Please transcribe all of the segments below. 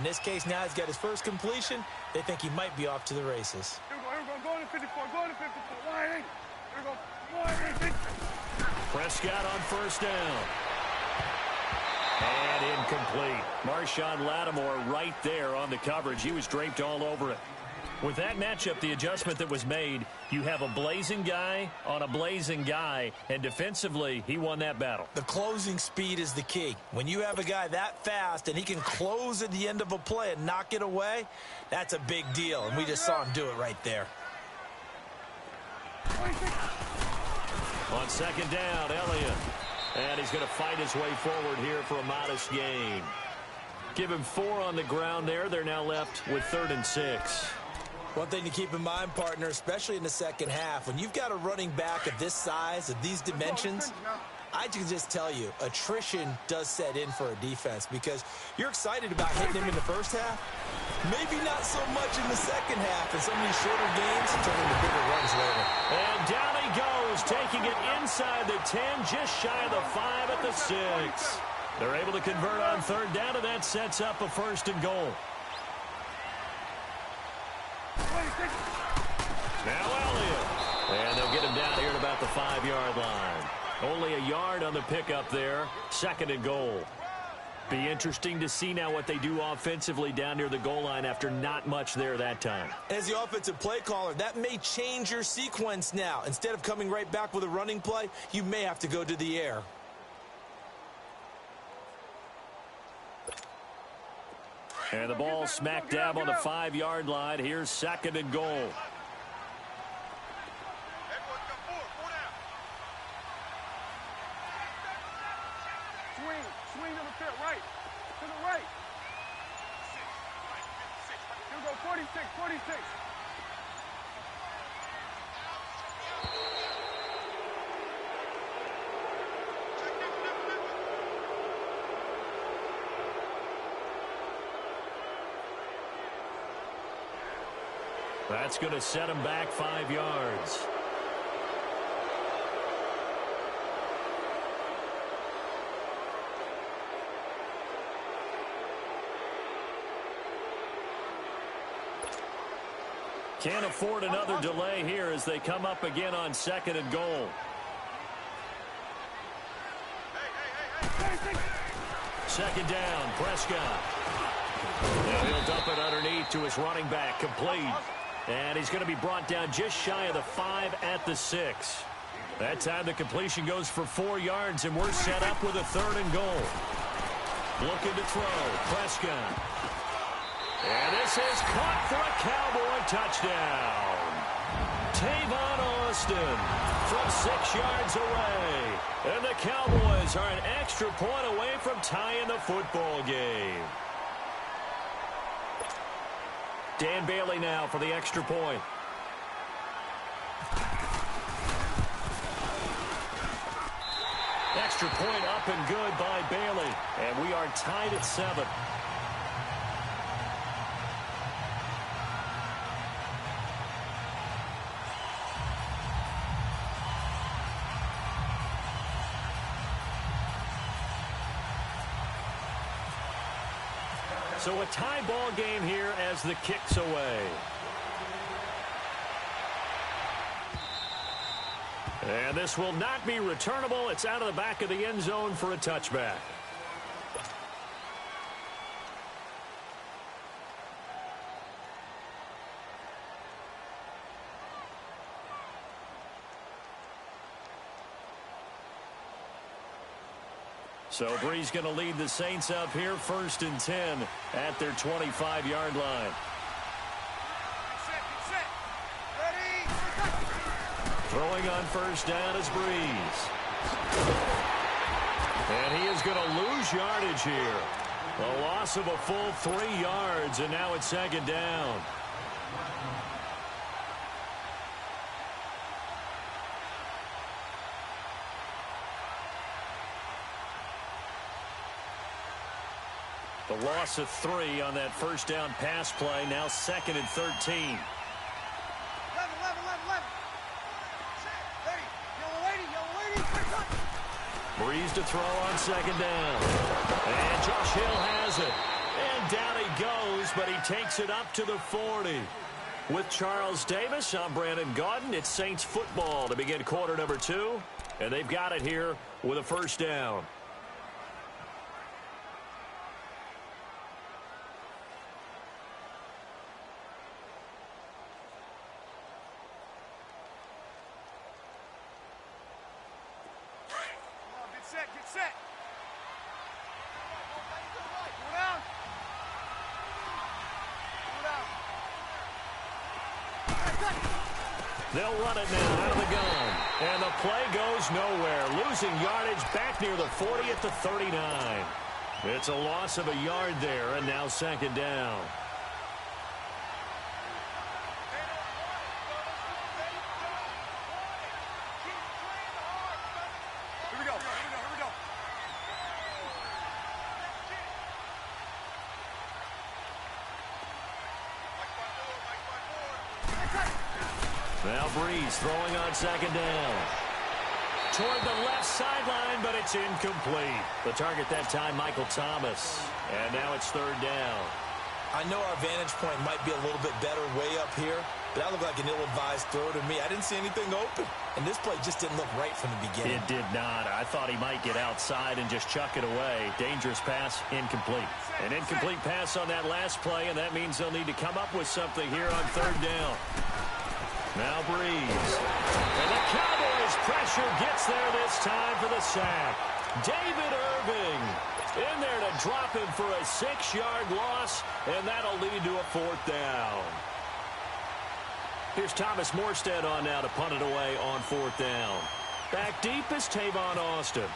this case, now he's got his first completion. They think he might be off to the races. Here we go, go to 54, go to 54. Wide eight. Here we go, wide eight. Prescott on first down. And incomplete. Marshawn Lattimore right there on the coverage. He was draped all over it. With that matchup, the adjustment that was made, you have a blazing guy on a blazing guy, and defensively, he won that battle. The closing speed is the key. When you have a guy that fast and he can close at the end of a play and knock it away, that's a big deal, and we just saw him do it right there. On second down, Elliott. And he's going to fight his way forward here for a modest gain. Give him 4 on the ground there. They're now left with 3rd and 6. One thing to keep in mind, partner, especially in the second half, when you've got a running back of this size, of these dimensions, I can just tell you, attrition does set in for a defense because you're excited about hitting him in the first half. Maybe not so much in the second half, and some of these shorter games turn into bigger runs later. And down he goes, taking it inside the 10, just shy of the 5 at the 6. They're able to convert on 3rd down, and that sets up a 1st and goal. Now Elliott. And they'll get him down here at about the 5-yard line. Only a yard on the pickup there. 2nd and goal. Be interesting to see now what they do offensively down near the goal line after not much there that time. As the offensive play caller, that may change your sequence now. Instead of coming right back with a running play, you may have to go to the air. And the ball smack dab on the 5-yard line. Here's 2nd and goal. Swing to the field, right. To the right. Here we go, 46, 46. That's going to set him back 5 yards. Can't afford another delay here as they come up again on 2nd and goal. Second down, Prescott. Now he'll dump it underneath to his running back, complete. And he's going to be brought down just shy of the 5 at the 6. That time the completion goes for 4 yards, and we're set up with a 3rd and goal. Looking to throw, Prescott. And this is caught for a Cowboy touchdown. Tavon Austin from 6 yards away. And the Cowboys are an extra point away from tying the football game. Dan Bailey now for the extra point. Extra point up and good by Bailey. And we are tied at 7. So a tie ball game here as the kick's away. And this will not be returnable. It's out of the back of the end zone for a touchback. So Bree's going to lead the Saints up here, 1st and 10 at their 25-yard line. Throwing on 1st down is Breeze. And he is going to lose yardage here. A loss of a full 3 yards, and now it's 2nd down. The loss of 3 on that 1st down pass play. Now 2nd and 13. Breeze to throw on 2nd down. And Josh Hill has it. And down he goes, but he takes it up to the 40. With Charles Davis, I'm Brandon Gaudin. It's Saints football to begin quarter number 2, and they've got it here with a first down. Get set. Go down. They'll run it now out of the gun. And the play goes nowhere. Losing yardage back near the 40 at the 39. It's a loss of a yard there, and now second down. Here we go. Now Breeze throwing on second down. Toward the left sideline, but it's incomplete. The target that time, Michael Thomas. And now it's third down. I know our vantage point might be a little bit better way up here, but that looked like an ill-advised throw to me. I didn't see anything open, and this play just didn't look right from the beginning. It did not. I thought he might get outside and just chuck it away. Dangerous pass, incomplete. An incomplete pass on that last play, and that means they'll need to come up with something here on third down. Now Breeze. And the Cowboys pressure gets there this time for the sack. David Irving in there to drop him for a 6-yard loss, and that'll lead to a fourth down. Here's Thomas Morstead on now to punt it away on fourth down. Back deep is Tavon Austin.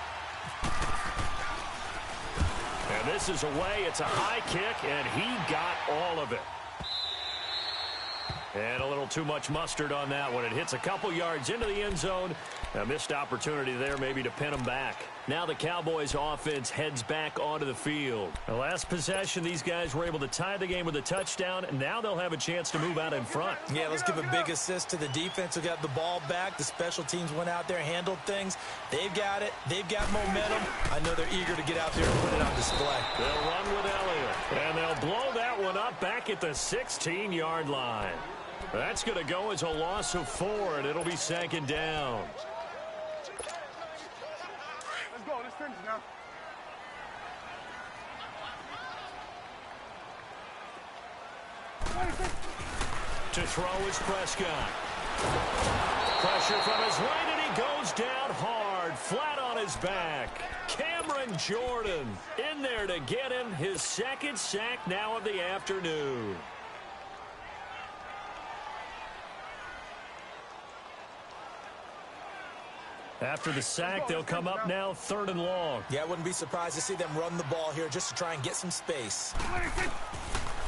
And this is away. It's a high kick, and he got all of it. And a little too much mustard on that one. It hits a couple yards into the end zone. A missed opportunity there maybe to pin them back. Now the Cowboys offense heads back onto the field. The last possession, these guys were able to tie the game with a touchdown, and now they'll have a chance to move out in front. Yeah, let's give a big assist to the defense who got the ball back. The special teams went out there, handled things. They've got it. They've got momentum. I know they're eager to get out there and put it on display. They'll run with Elliott, and they'll blow that one up back at the 16-yard line. That's going to go as a loss of 4, and it'll be second down. Let's go. Let's finish now. To throw is Prescott. Pressure from his right, and he goes down hard, flat on his back. Cameron Jordan in there to get him his second sack now of the afternoon. After the sack, they'll come up now third and long. Yeah, I wouldn't be surprised to see them run the ball here just to try and get some space.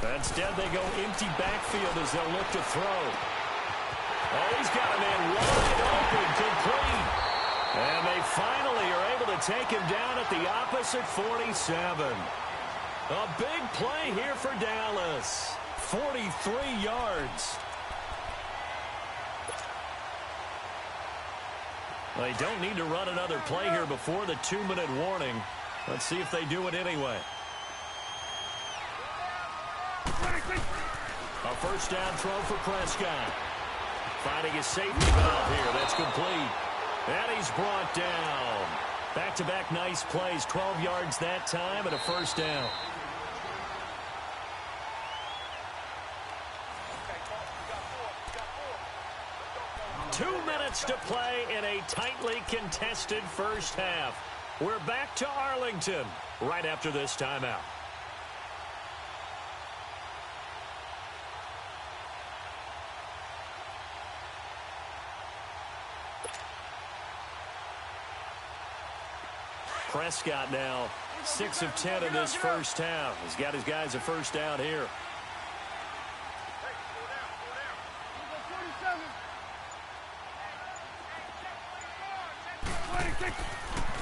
Instead, they go empty backfield as they'll look to throw. Oh, he's got a man wide open, complete. And they finally are able to take him down at the opposite 47. A big play here for Dallas. 43 yards. They don't need to run another play here before the 2-minute warning. Let's see if they do it anyway. A first down throw for Prescott. Finding his safety valve here. That's complete. And he's brought down. Back-to-back nice plays. 12 yards that time and a first down. To play in a tightly contested first half. We're back to Arlington right after this timeout. Prescott now 6 of 10 in this first half. He's got his guys a first down here.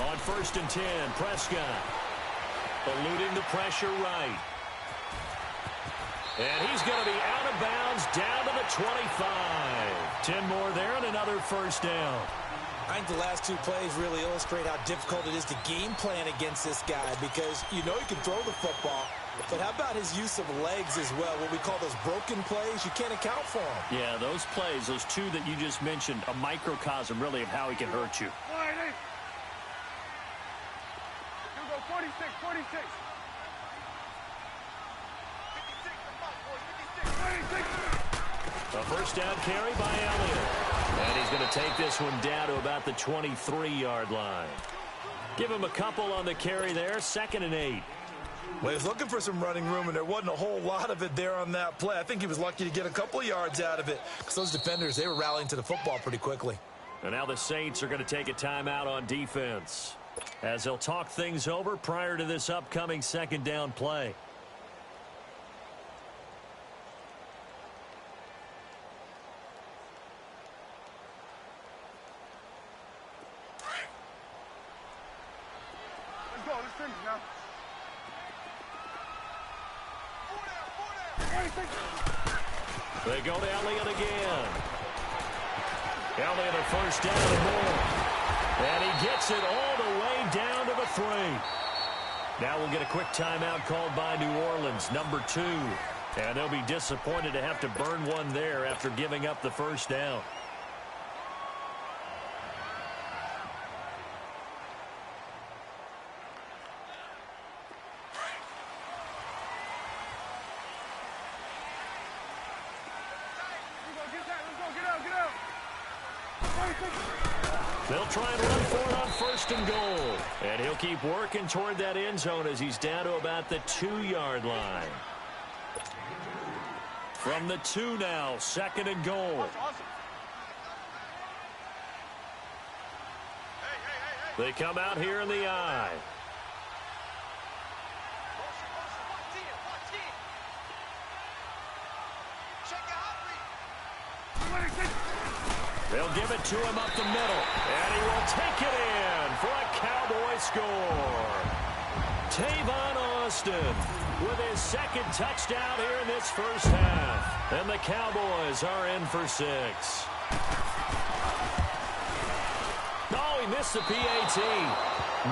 On first and 10, Prescott eluding the pressure right. And he's going to be out of bounds down to the 25. 10 more there and another first down. I think the last 2 plays really illustrate how difficult it is to game plan against this guy because you know he can throw the football, But how about his use of legs as well? What we call those broken plays, you can't account for them. Yeah, those plays, those two that you just mentioned, a microcosm really of how he can hurt you. Wide 8. You go 46, 46. 56, 56. A first down carry by Elliott. And he's going to take this one down to about the 23-yard line. Give him a couple on the carry there, 2nd and 8. Well, he was looking for some running room, and there wasn't a whole lot of it there on that play. I think he was lucky to get a couple of yards out of it because those defenders, they were rallying to the football pretty quickly. And now the Saints are going to take a timeout on defense as they'll talk things over prior to this upcoming 2nd down play. Let's go. Let's finish now. They go to Elliott again. Elliott a first down and more. And he gets it all the way down to the 3. Now we'll get a quick timeout called by New Orleans, number 2. And they'll be disappointed to have to burn one there after giving up the first down. They'll try and run for it on 1st and goal. And he'll keep working toward that end zone as he's down to about the 2-yard line. From the 2 now, 2nd and goal. They come out here in the I. They'll give it to him up the middle, and he will take it in for a Cowboy score. Tavon Austin with his 2nd touchdown here in this first half. And the Cowboys are in for 6. Oh, he missed the PAT.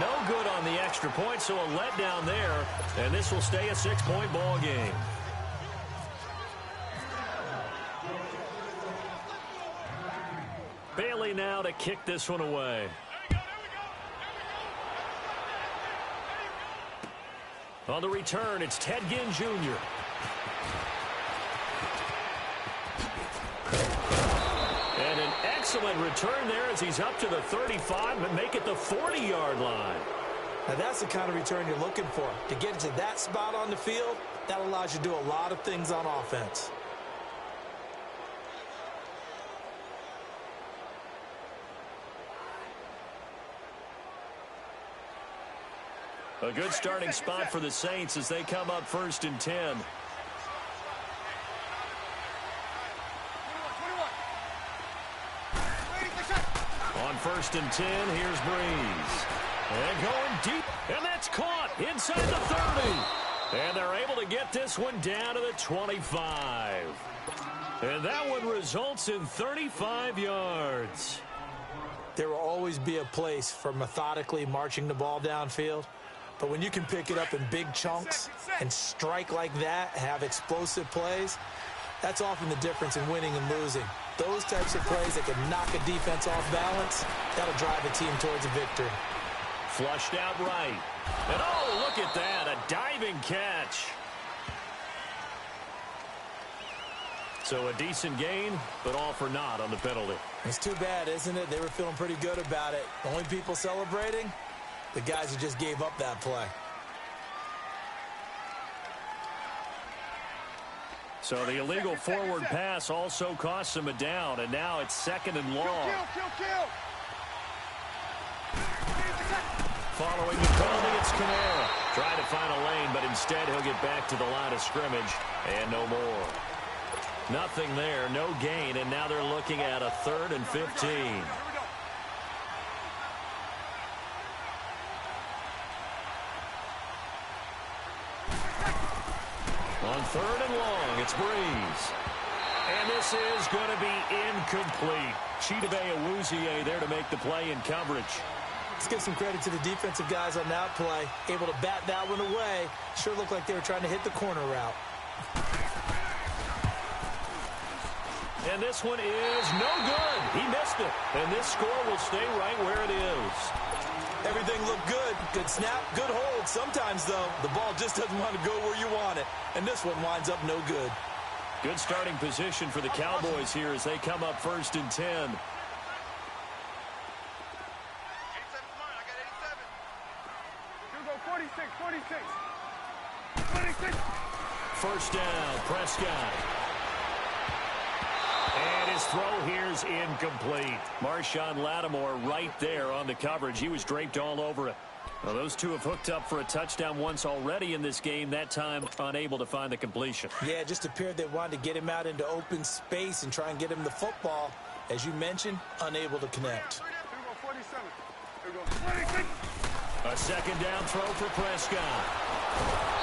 No good on the extra point, so a letdown there, and this will stay a 6-point ball game. Bailey now to kick this one away. On the return, it's Ted Ginn Jr. And an excellent return there as he's up to the 35, but make it the 40-yard line. Now, that's the kind of return you're looking for. To get to that spot on the field, that allows you to do a lot of things on offense. A good starting spot for the Saints as they come up 1st and 10. On 1st and 10, here's Breeze. And going deep, and that's caught inside the 30. And they're able to get this one down to the 25. And that one results in 35 yards. There will always be a place for methodically marching the ball downfield. But when you can pick it up in big chunks and strike like that, have explosive plays, that's often the difference in winning and losing. Those types of plays that can knock a defense off balance, that'll drive a team towards a victory. Flushed out right. And oh, look at that, a diving catch. So a decent gain, but all for naught on the penalty. It's too bad, isn't it? They were feeling pretty good about it. The only people celebrating, the guys who just gave up that play. So the illegal forward pass also costs him a down, and now it's 2nd and long. Kill. Following the penalty, it's Kamara. Trying to find a lane, but instead he'll get back to the line of scrimmage, and no more. Nothing there, no gain, and now they're looking at a 3rd and 15. On 3rd and long, it's Breeze. And this is going to be incomplete. Chidobe Awuzie there to make the play in coverage. Let's give some credit to the defensive guys on that play. Able to bat that one away. Sure looked like they were trying to hit the corner route. And this one is no good. He missed it. And this score will stay right where it is. Everything looked good. Good snap, good hold. Sometimes, though, the ball just doesn't want to go where you want it. And this one winds up no good. Good starting position for the Cowboys here as they come up 1st and 10. First down, Prescott. And his throw here's incomplete. Marshawn Lattimore right there on the coverage. He was draped all over it. Well, those two have hooked up for a touchdown once already in this game, that time unable to find the completion. Yeah, it just appeared they wanted to get him out into open space and try and get him the football. As you mentioned, unable to connect. A second down throw for Prescott.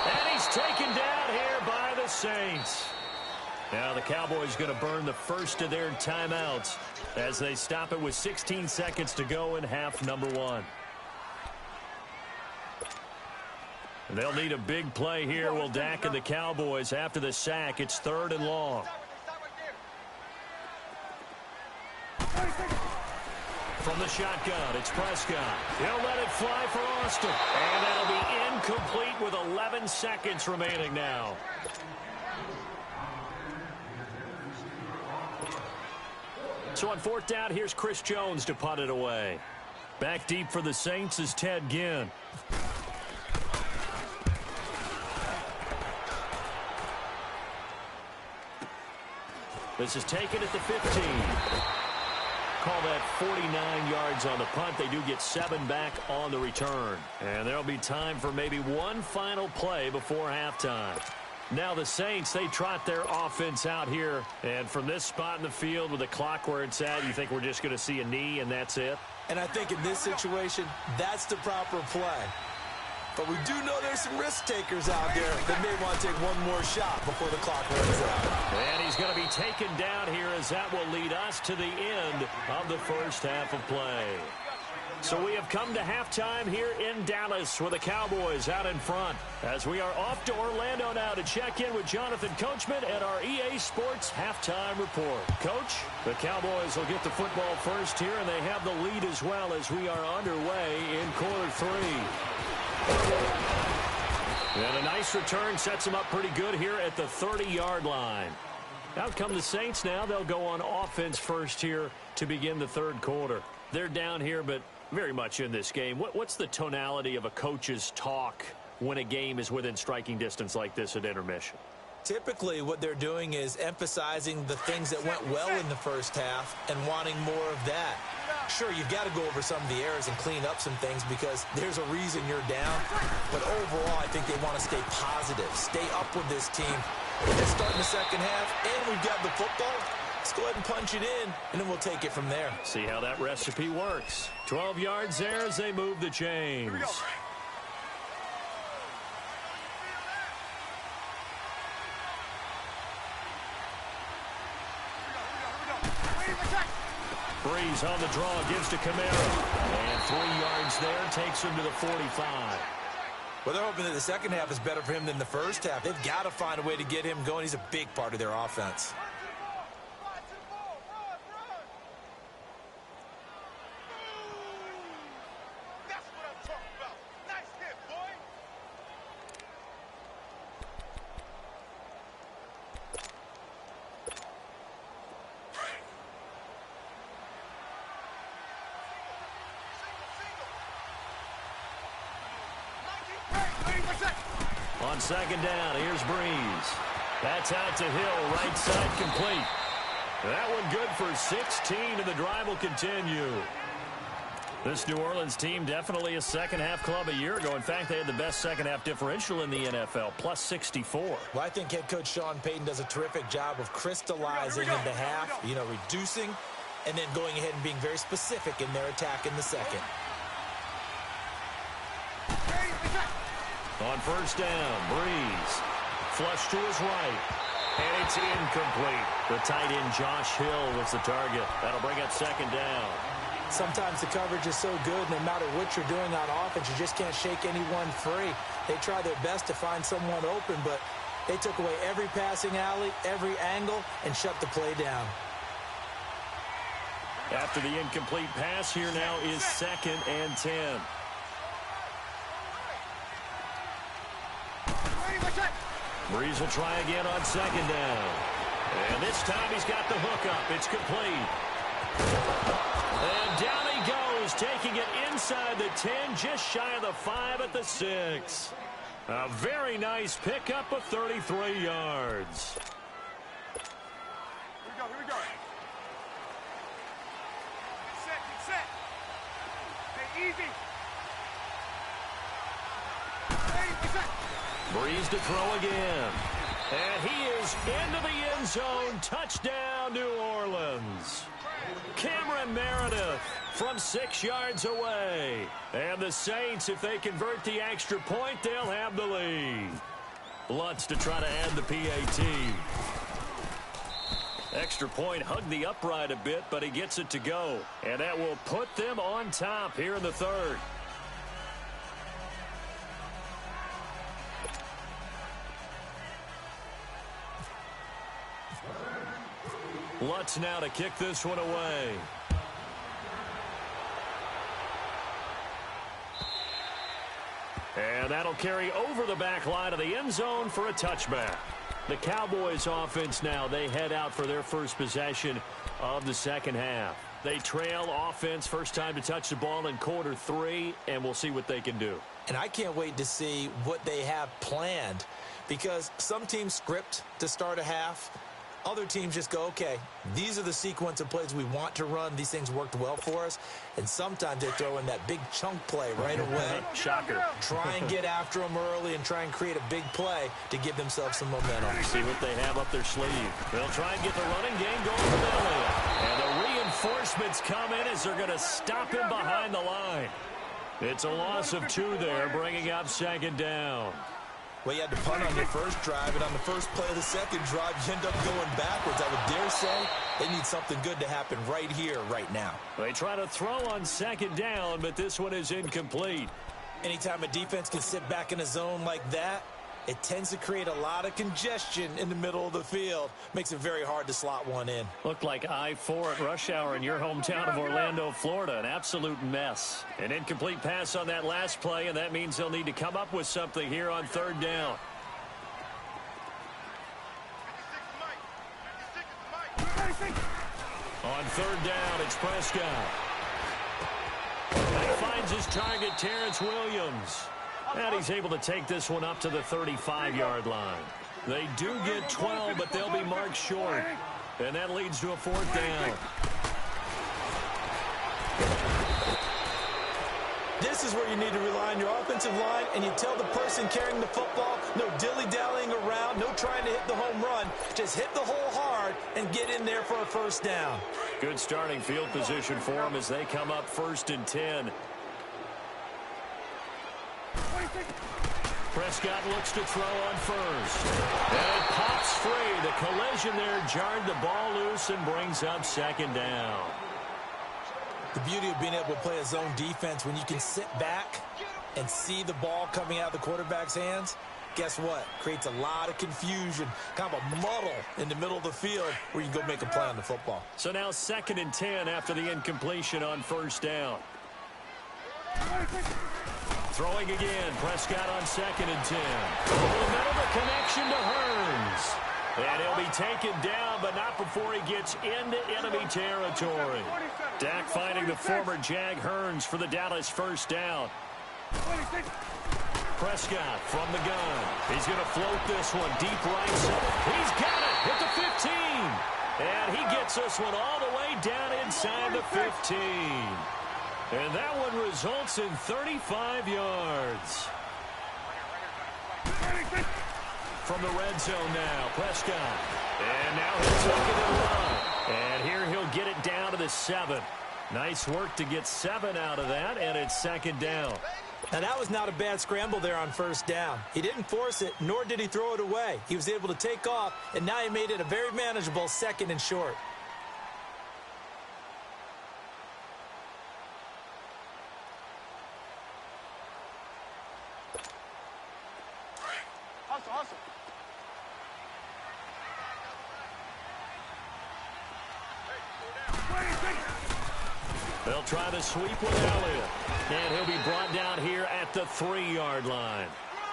And he's taken down here by the Saints. Now the Cowboys going to burn the first of their timeouts as they stop it with 16 seconds to go in half number 1. They'll need a big play here. Will Dak and the Cowboys after the sack. It's 3rd and long. From the shotgun, it's Prescott. He'll let it fly for Austin. And that'll be incomplete with 11 seconds remaining now. So on 4th down, here's Chris Jones to punt it away. Back deep for the Saints is Ted Ginn. This is taken at the 15. Call that 49 yards on the punt. They do get 7 back on the return. And there'll be time for maybe one final play before halftime. Now the Saints, they trot their offense out here. And from this spot in the field with the clock where it's at, you think we're just going to see a knee and that's it? And I think in this situation, that's the proper play. But we do know there's some risk takers out there that may want to take one more shot before the clock runs out. And he's going to be taken down here as that will lead us to the end of the first half of play. So we have come to halftime here in Dallas with the Cowboys out in front as we are off to Orlando now to check in with Jonathan Coachman at our EA Sports Halftime Report. Coach, the Cowboys will get the football first here, and they have the lead as well as we are underway in quarter 3. And a nice return sets them up pretty good here at the 30-yard line. Out come the Saints now. They'll go on offense first here to begin the 3rd quarter. They're down here, but very much in this game. What's the tonality of a coach's talk when a game is within striking distance like this at intermission? Typically, what they're doing is emphasizing the things that went well in the first half and wanting more of that. Sure, you've got to go over some of the errors and clean up some things because there's a reason you're down. But overall, I think they want to stay positive, stay up with this team. They're starting the second half, and we've got the football. Let's go ahead and punch it in, and then we'll take it from there. See how that recipe works. 12 yards there as they move the chains. Breeze on the draw, gives to Kamara. And 3 yards there, takes him to the 45. Well, they're hoping that the second half is better for him than the first half. They've got to find a way to get him going. He's a big part of their offense. On second down, here's Breeze. That's out to Hill, right side complete. That one good for 16, and the drive will continue. This New Orleans team definitely a second-half club a year ago. In fact, they had the best second-half differential in the NFL, plus 64. Well, I think head coach Sean Payton does a terrific job of crystallizing into half, reducing, and then going ahead and being very specific in their attack in the second. On first down, Breeze. Flush to his right. And it's incomplete. The tight end Josh Hill was the target. That'll bring up second down. Sometimes the coverage is so good, no matter what you're doing on offense, you just can't shake anyone free. They try their best to find someone open, but they took away every passing alley, every angle, and shut the play down. After the incomplete pass, here now is 2nd and 10. Breeze will try again on 2nd down. And this time he's got the hook up. It's complete. And down he goes, taking it inside the 10, just shy of the 5 at the 6. A very nice pickup of 33 yards. Here we go. Get set. Stay easy. Breeze to throw again. And he is into the end zone. Touchdown, New Orleans. Cameron Meredith from 6 yards away. And the Saints, if they convert the extra point, they'll have the lead. Lutz to try to add the PAT. Extra point hugged the upright a bit, but he gets it to go. And that will put them on top here in the 3rd. Lutz now to kick this one away. And that'll carry over the back line of the end zone for a touchback. The Cowboys offense now, they head out for their first possession of the 2nd half. They trail offense, first time to touch the ball in quarter 3, and we'll see what they can do. And I can't wait to see what they have planned, because some teams script to start a half. Other teams just go, okay, these are the sequence of plays we want to run. These things worked well for us. And sometimes they throw in that big chunk play right away. Shocker. Try and get after them early and try and create a big play to give themselves some momentum. See what they have up their sleeve. They'll try and get the running game going for Elliott. And the reinforcements come in as they're going to stop him behind the line. It's a loss of 2 there, bringing up 2nd down. Well, you had to punt on your first drive, and on the first play of the second drive, you end up going backwards. I would dare say they need something good to happen right here, right now. They try to throw on 2nd down, but this one is incomplete. Anytime a defense can sit back in a zone like that, it tends to create a lot of congestion in the middle of the field. Makes it very hard to slot one in. Looked like I-4 at rush hour in your hometown of Orlando, Florida. An absolute mess. An incomplete pass on that last play, and that means they'll need to come up with something here on 3rd down. On 3rd down, it's Prescott. And he finds his target, Terrence Williams. And he's able to take this one up to the 35-yard line. They do get 12, but they'll be marked short. And that leads to a 4th down. This is where you need to rely on your offensive line, and you tell the person carrying the football, no dilly-dallying around, no trying to hit the home run. Just hit the hole hard and get in there for a 1st down. Good starting field position for them as they come up 1st and 10. Prescott looks to throw on 1st. And it pops free. The collision there jarred the ball loose and brings up 2nd down. The beauty of being able to play a zone defense, when you can sit back and see the ball coming out of the quarterback's hands, guess what? Creates a lot of confusion, kind of a muddle in the middle of the field where you can go make a play on the football. So now 2nd and 10 after the incompletion on 1st down. Throwing again, Prescott on 2nd and 10. Over the middle, the connection to Hearns. And he'll be taken down, but not before he gets into enemy territory. Dak finding the former Jag Hearns for the Dallas 1st down. Prescott from the gun. He's going to float this one deep right side. He's got it at the 15. And he gets this one all the way down inside the 15. And that one results in 35 yards. From the red zone now, Prescott. And now he'll take it and run. And here he'll get it down to the 7. Nice work to get 7 out of that, and it's 2nd down. Now, that was not a bad scramble there on 1st down. He didn't force it, nor did he throw it away. He was able to take off, and now he made it a very manageable 2nd and short. They'll try the sweep with Elliott. And he'll be brought down here at the 3-yard line.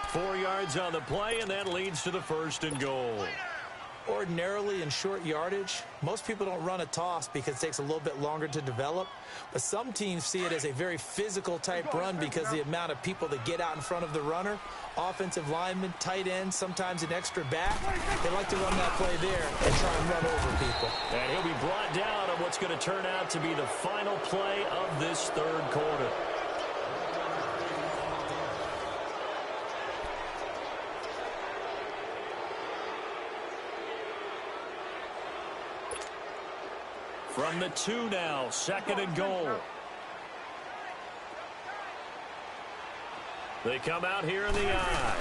4 yards on the play, and that leads to the 1st and goal. Ordinarily in short yardage, most people don't run a toss because it takes a little bit longer to develop. But some teams see it as a very physical type run because the amount of people that get out in front of the runner, offensive linemen, tight ends, sometimes an extra back, they like to run that play there and try and run over people. And he'll be brought down on what's going to turn out to be the final play of this 3rd quarter. From the 2 now, 2nd and goal. They come out here in the I.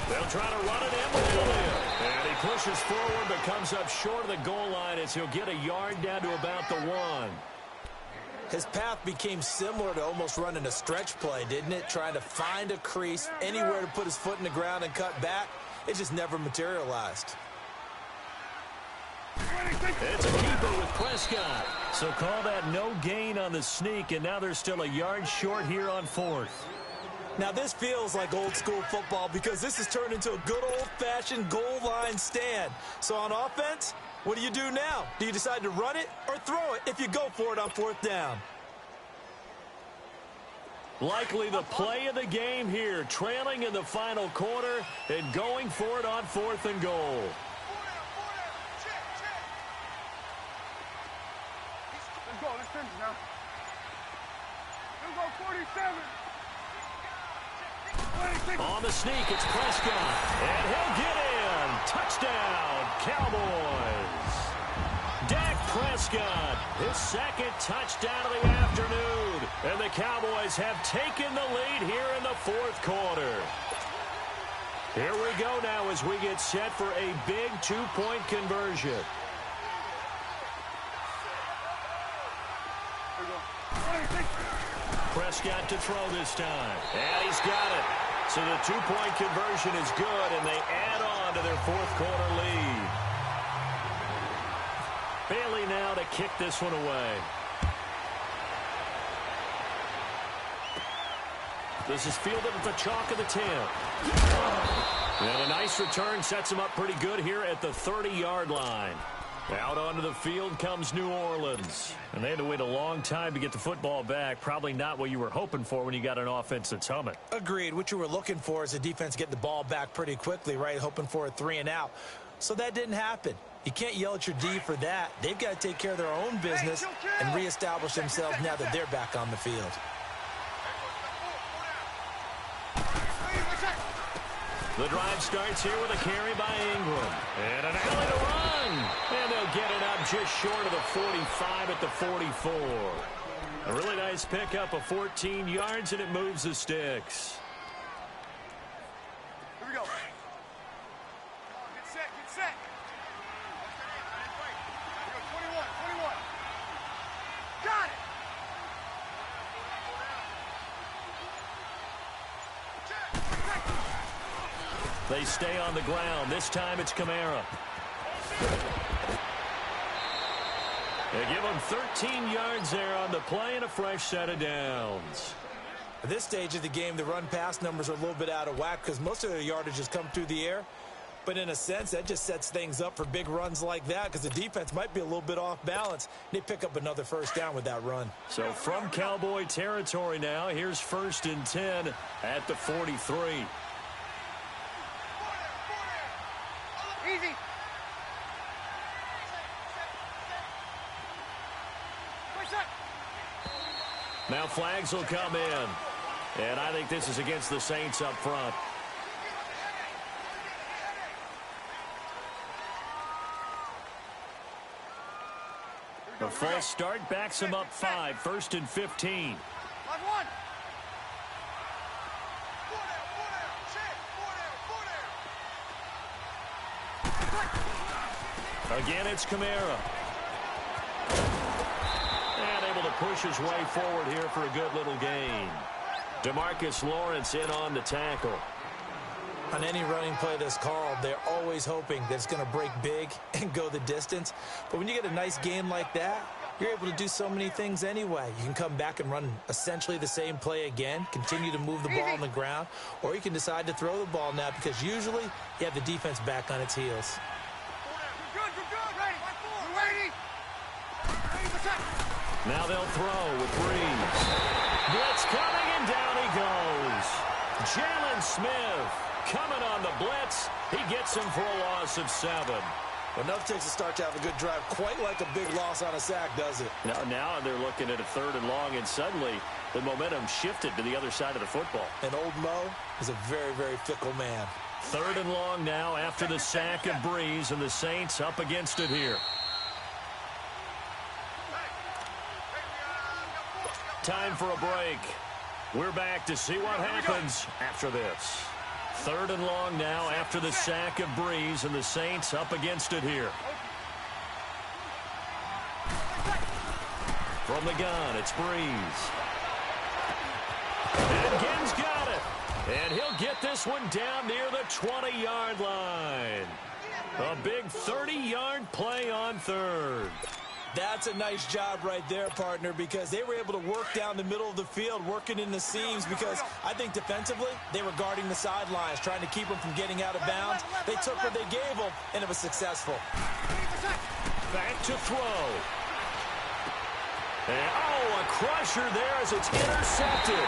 They'll try to run it in with Elliott. And he pushes forward but comes up short of the goal line as he'll get a yard down to about the 1. His path became similar to almost running a stretch play, didn't it? Trying to find a crease, anywhere to put his foot in the ground and cut back. It just never materialized. It's a keeper with Prescott. So call that no gain on the sneak, and now they're still a yard short here on 4th. Now this feels like old school football because this has turned into a good old-fashioned goal line stand. So on offense, what do you do now? Do you decide to run it or throw it if you go for it on 4th down? Likely the play of the game here, trailing in the final quarter and going for it on 4th and goal. Let's go. Let's finish now. Let's go 47. 26. On the sneak, it's Prescott. And he'll get in. Touchdown, Cowboys. Dak Prescott, his 2nd touchdown of the afternoon. And the Cowboys have taken the lead here in the 4th quarter. Here we go now as we get set for a big 2-point conversion. Prescott to throw this time. And he's got it. So the 2-point conversion is good, and they add on to their 4th quarter lead. Bailey now to kick this one away. This is fielded at the chalk of the 10. And a nice return sets him up pretty good here at the 30-yard line. Out onto the field comes New Orleans. And they had to wait a long time to get the football back. Probably not what you were hoping for when you got an offense that's humming. Agreed. What you were looking for is the defense getting the ball back pretty quickly, right? Hoping for a 3 and out. So that didn't happen. You can't yell at your D for that. They've got to take care of their own business and reestablish themselves now that they're back on the field. The drive starts here with a carry by Ingram. And an alley to run. And they'll get it up just short of the 45 at the 44. A really nice pickup of 14 yards, and it moves the sticks. Here we go. Get set, get set. Here we go, 21, 21. Got it. They stay on the ground. This time it's Kamara. They give him 13 yards there on the play and a fresh set of downs. At this stage of the game, the run-pass numbers are a little bit out of whack because most of their yardage has come through the air. But in a sense, that just sets things up for big runs like that because the defense might be a little bit off balance. They pick up another 1st down with that run. So from Cowboy territory now, here's 1st and 10 at the 43. Easy. Now flags will come in. And I think this is against the Saints up front. A false start backs him up 5. 1st and 15. Again, it's Kamara. And able to push his way forward here for a good little gain. DeMarcus Lawrence in on the tackle. On any running play that's called, they're always hoping that it's going to break big and go the distance. But when you get a nice gain like that, you're able to do so many things anyway. You can come back and run essentially the same play again, continue to move the ball on the ground, or you can decide to throw the ball now because usually you have the defense back on its heels. You're good. Ready. Now they'll throw with Breeze. Blitz coming, and down he goes. Jalen Smith coming on the blitz. He gets him for a loss of 7. Enough takes to start to have a good drive, quite like a big loss on a sack, does it? Now they're looking at a 3rd and long, and suddenly the momentum shifted to the other side of the football. And old Mo is a very, very fickle man. 3rd and long now after the sack of Breeze, and the Saints up against it here. Time for a break. We're back to see what happens after this. 3rd and long now after the sack of Breeze, and the Saints up against it here. From the gun, it's Breeze. And Ginn's got it. And he'll get this one down near the 20-yard line. A big 30-yard play on 3rd. That's a nice job right there, partner, because they were able to work down the middle of the field, working in the seams, because I think defensively they were guarding the sidelines, trying to keep them from getting out of bounds. They took what they gave them, and it was successful. Back to throw. And, a crusher there as it's intercepted.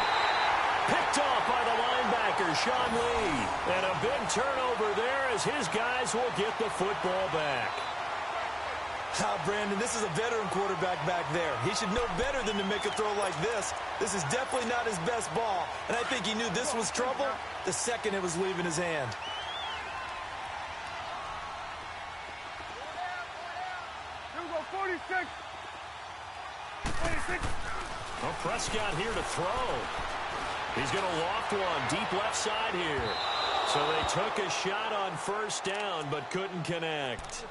Picked off by the linebacker, Sean Lee. And a big turnover there as his guys will get the football back. Brandon, this is a veteran quarterback back there. He should know better than to make a throw like this. This is definitely not his best ball, and I think he knew this was trouble the second it was leaving his hand. Here we go, 46. 26. Well, Prescott here to throw. He's going to loft one deep left side here. So they took a shot on 1st down, but couldn't connect.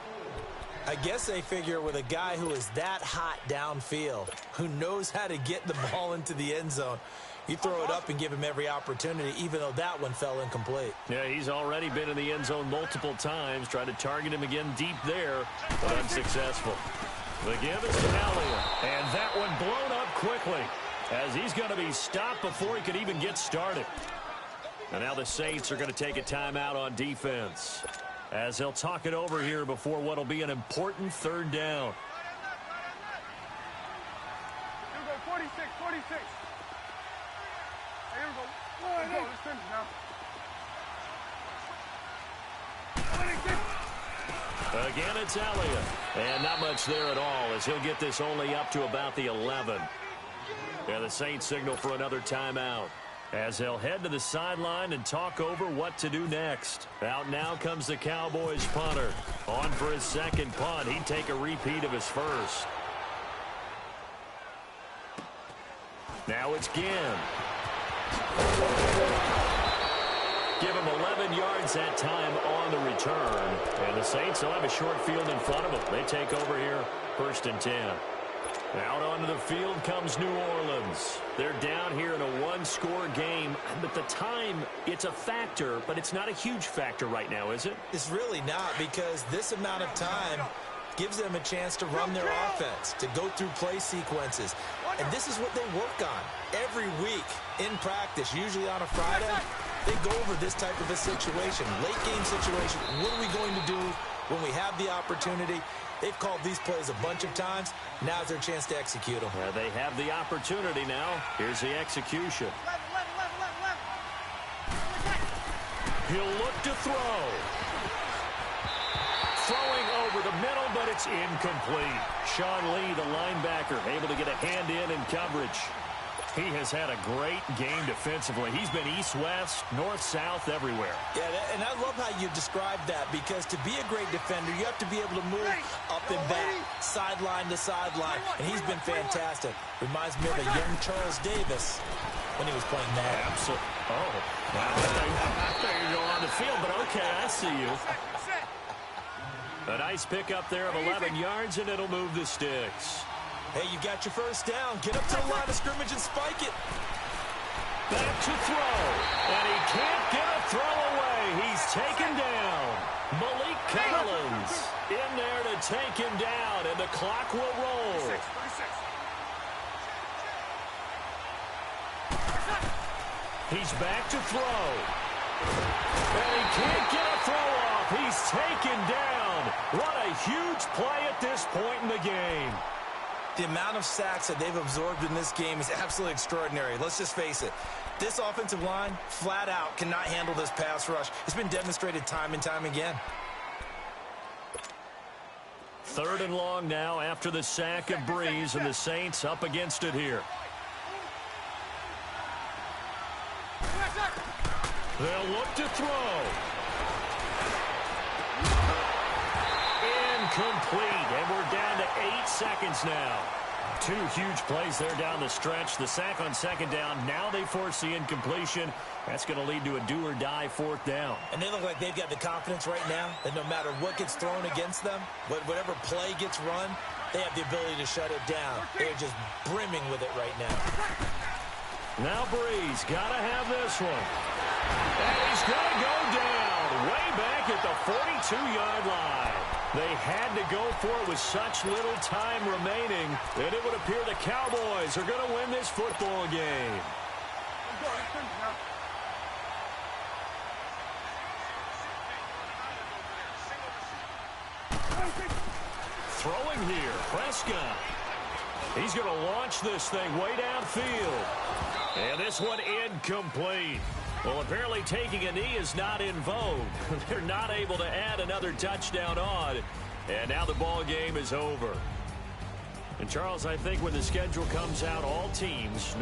I guess they figure with a guy who is that hot downfield, who knows how to get the ball into the end zone, you throw it up and give him every opportunity, even though that one fell incomplete. Yeah, he's already been in the end zone multiple times, tried to target him again deep there, but unsuccessful. The give is to Elliott, and that one blown up quickly, as he's going to be stopped before he could even get started. And now the Saints are going to take a timeout on defense, as they'll talk it over here before what will be an important 3rd down. Here we go, 46. Here we go. Let's finish now. 26. Again, it's Elliott. And not much there at all, as he'll get this only up to about the 11. And the Saints signal for another timeout, as they'll head to the sideline and talk over what to do next. Out now comes the Cowboys punter. On for his 2nd punt. He'd take a repeat of his 1st. Now it's Ginn. Give him 11 yards that time on the return. And the Saints will have a short field in front of them. They take over here, 1st and 10. Out onto the field comes New Orleans. They're down here in a 1-score game, but the time, it's a factor, but it's not a huge factor right now, is it? It's really not, because this amount of time gives them a chance to run their offense, to go through play sequences. And this is what they work on every week in practice, usually on a Friday. They go over this type of a situation, late game situation. What are we going to do when we have the opportunity? They've called these plays a bunch of times. Now's their chance to execute them. They have the opportunity now. Here's the execution. He'll look to throw. Throwing over the middle, but it's incomplete. Sean Lee, the linebacker, able to get a hand in coverage. He has had a great game defensively. He's been east-west, north-south, everywhere. Yeah, and I love how you described that, because to be a great defender, you have to be able to move up and back, sideline to sideline, and he's been fantastic. Reminds me of a young Charles Davis when he was playing that. Absolutely. Oh, I thought you were going on the field, but okay, I see you. A nice pickup there of 11 yards, and it'll move the sticks. Hey, you got your 1st down. Get up to the line of scrimmage and spike it. Back to throw. And he can't get a throw away. He's taken down. Malik Collins in there to take him down, and the clock will roll. 36. He's back to throw. And he can't get a throw off. He's taken down. What a huge play at this point in the game. The amount of sacks that they've absorbed in this game is absolutely extraordinary. Let's just face it. This offensive line, flat out, cannot handle this pass rush. It's been demonstrated time and time again. 3rd and long now after the sack of Breeze, and the Saints up against it here. They'll look to throw. Incomplete, and we're down to 8 seconds now. 2 huge plays there down the stretch. The sack on 2nd down. Now they force the incompletion. That's going to lead to a do-or-die 4th down. And they look like they've got the confidence right now that no matter what gets thrown against them, whatever play gets run, they have the ability to shut it down. They're just brimming with it right now. Now Breeze got to have this one. And he's going to go down way back at the 42-yard line. They had to go for it with such little time remaining, and it would appear the Cowboys are going to win this football game. Throwing here, Prescott. He's going to launch this thing way downfield. And this one incomplete. Well, apparently taking a knee is not in vogue. They're not able to add another touchdown on. And now the ball game is over. And, Charles, I think when the schedule comes out, all teams...